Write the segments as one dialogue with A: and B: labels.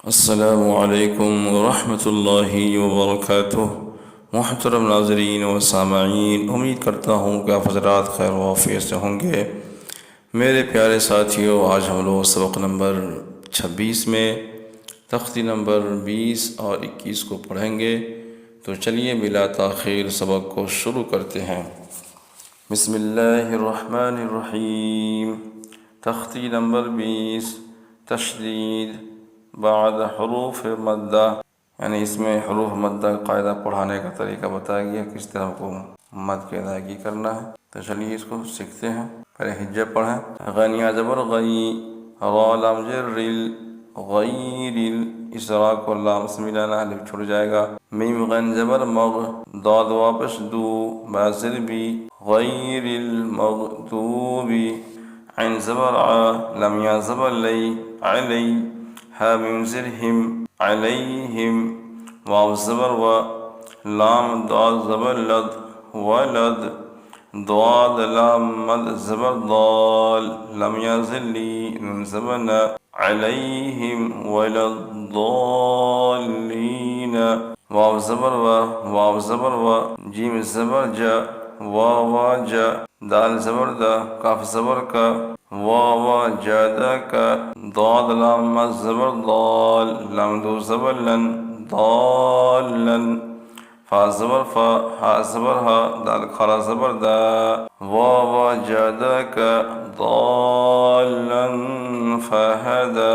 A: अस्सलामु अलैकुम वरहमतुल्लाहि वबरकातुह। मुहतरम नाज़रीन व सामाईन, उम्मीद करता हूँ कि आप हज़रात खैर वाफ़ियत से होंगे। मेरे प्यारे साथियों, आज हम लोग सबक नंबर 26 में तख्ती नंबर 20 और 21 को पढ़ेंगे। तो चलिए बिला ताख़ीर सबक को शुरू करते हैं। बिस्मिल्लाहिर्रहमानिर्रहीम। तख्ती नंबर 20, तशदीद बाद हरूफ मद्दा, यानी इसमें हरूफ मद्दा का कायदा पढ़ाने का तरीका बताया गया, किस तरह को मद की अदायगी करना है। तो चलिए इसको सीखते हैं। पहले हिज्जा पढ़ें। गनिया ज़बर गई, रा लाम ज़ेर रिल, गईरिल, इस रा को लाम से मिलाना, अलिफ छूट जाएगा। मीम गैन ज़बर मग, दाद वापस दू, बाज़िर भी, गईरिल मगदूबी, ऐन ज़बर आ, लम या ज़बर लई, अलई, हा मीम ज़ेर हिम, अलैहिम, वाव ज़बर व, लाम दाद ज़बर लद, वलद, दाद लाम मद ज़बर दाल, लम या ज़ेर ली, नून ज़बर न, अलैहिम वलद्दाल्लीन, वाव ज़बर व, वाव ज़बर व, जीम ज़बर ज, वाव ज, दाल ज़बर द, काफ ज़बर का, वाव जादा का, दाद लाम मद ज़बर दाल, लम दो ज़बर लन, दालन, फा ज़बर फा, हा ज़बर हा, दाल खरा ज़बर दा, वाव जादा का, दालन फहदा,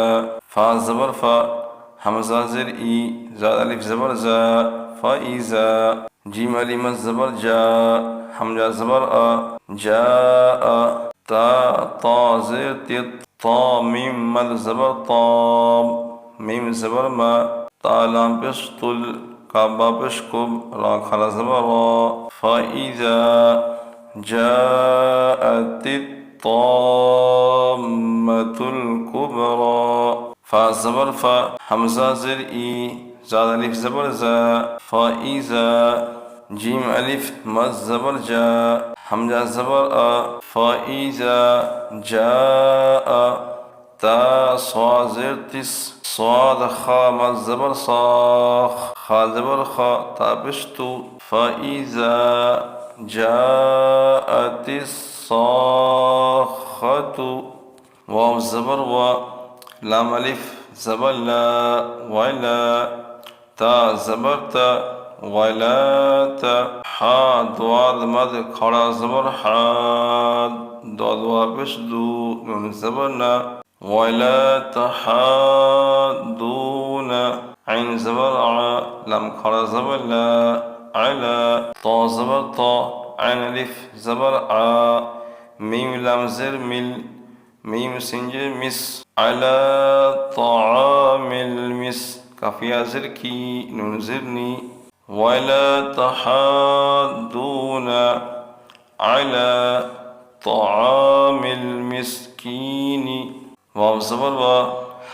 A: फा ज़बर फा, हमज़ा ज़ेर ई, ज़ाद अलिफ ज़बर ज़ा, फ़इज़ा, जीम अलिफ मद ज़बर जा, हमज़ा ज़बर आ, जाअ, ता ता ज़ेर तित, ता मीम मद ज़बर ताब, मीम ज़बर मा, ता लाम पेश तुल, काबा पेश कुब, रा खरा ज़बर रा, फ़इज़ा जाअतित ताम्मतुल कुबरा, फा ज़बर फा, हमज़ा ज़ेर ई, ज़ाद अलिफ ज़बर ज़ा, फ़इज़ा, जीम अलिफ मद ज़बर जा, हमज़ा ज़बर आ, फ़इज़ा जाअ, ता सा ज़ेर तिस, स्वाद खा मद ज़बर साख, खा ज़बर खा, ता पेश तू, फ़इज़ा जाअतिस साख़तु, वाव ज़बर व, लाम अलिफ ज़बर ला, वला, ता ज़बर ता, वलात, हा द्वाद मद खड़ा ज़बर हाद, दाद वापस दू, नून ज़बर ना, वला तहादून, ऐन ज़बर आ, लम खड़ा ज़बर ला, अला, ता ज़बर ता, ऐन अलिफ ज़बर आ, मीम लाम ज़ेर मिल, मीम सिंजे मिस, अला तामिल मिस, काफिया ज़ेर की, नून ज़ेर नी, वला तहादून अला तामिल मिस्कीनी, वाव ज़बर व,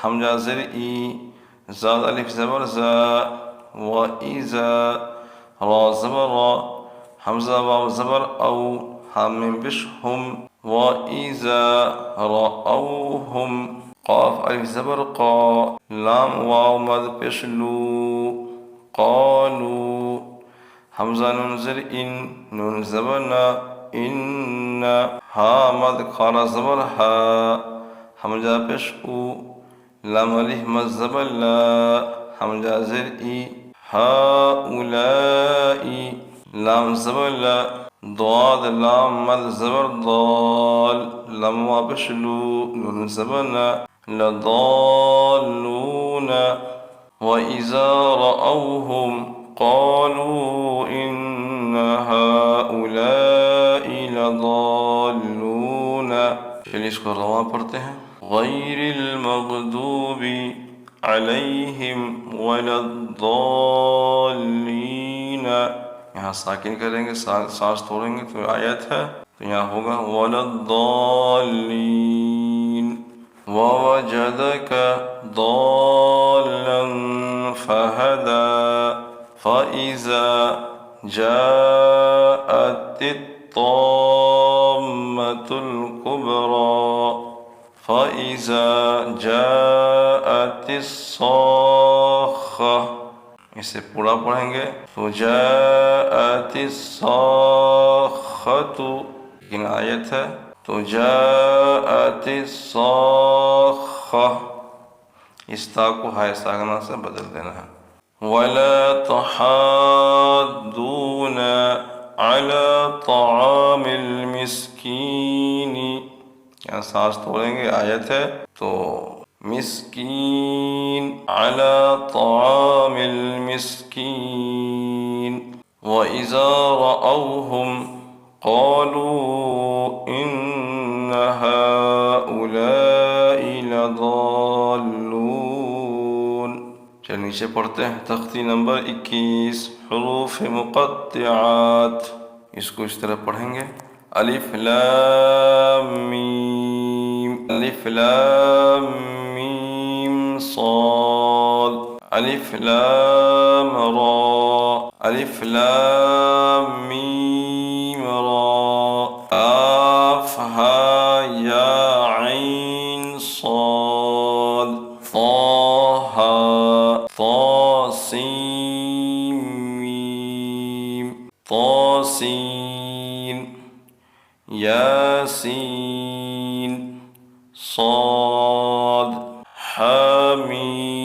A: हमज़ा ज़ेर ई, ज़ाद अलिफ ज़बर ज़ा, व इज़ा, रा ज़बर रा, हमज़ा वाव ज़बर औ, हा मीम पेश हुम, व इज़ा रअौहुम, क़ाफ अलिफ ज़बर क़ा, लाम वाव मद पेश लू, क़ालू, हमज़ा नून ज़ेर इन, नून ज़बर ना, इन्न, हा मद खरा ज़बर हा, हमज़ा पेश ऊ, लाम अलिफ मद ज़बर ला, हमज़ा ज़ेर ई, हाउलाई, लाम ज़बर ला, दाद लाम मद ज़बर दाल, लम वापस लू, नून ज़बर ना, लदालून, व इज़ा रअौहुम क़ालू इन्न हाउलाई लदालून। चलिए इसको रवा पढ़ते हैं। गैरिल मग़दूबी अलैहिम वलद्दाल्लीन, यहाँ साकिन करेंगे, सांस तोड़ेंगे तो आयत है, तो यहाँ होगा वलद्दाल्लीन। ववजदक दाल्लन फहदा, फ़इज़ा जाअतित ताम्मतुल कुबरा, फ़इज़ा जाअतिस्साख़्ख़ा, इसे पूरा पढ़ेंगे तो जाअतिस्साख़्ख़तु, लेकिन आयत है तो जाअतिस्साख़्ख़ा, इस ता को हाय सागना से बदल देना है। वला तहाद्दून अला तआमिल मिस्कीनी, यहाँ सांस तोड़ेंगे, आयत है तो मिस्कीन अला तआमिल मिस्कीन। व इज़ा रअौहुम क़ालू इन्न हाउलाई लज़ाल्लून। चलिए नीचे पढ़ते हैं तख्ती नंबर 21 हुरूफ मुक़त्तिआत, इसको इस तरह पढ़ेंगे अलिफ लाम मीम, अलिफ लाम मीम साद, अलिफ लाम रा, अलिफ लाम मीम रा, काफ हा या ऐन साद, ताहा ता सीन मीम, तासीन, यासीन, साद, हामीम,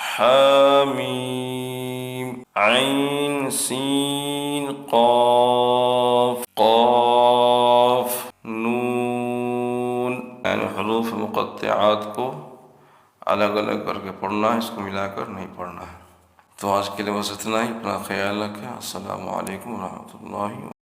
A: हामीम, ऐन सीन क़ाफ, क़ाफ, नून। यानी हुरूफ मुक़त्तिआत को अलग अलग करके पढ़ना है, इसको मिलाकर नहीं पढ़ना है। तो आज के लिए बस इतना ही। अपना ख्याल रखें। अस्सलामु अलैकुम व रहमतुल्लाहि।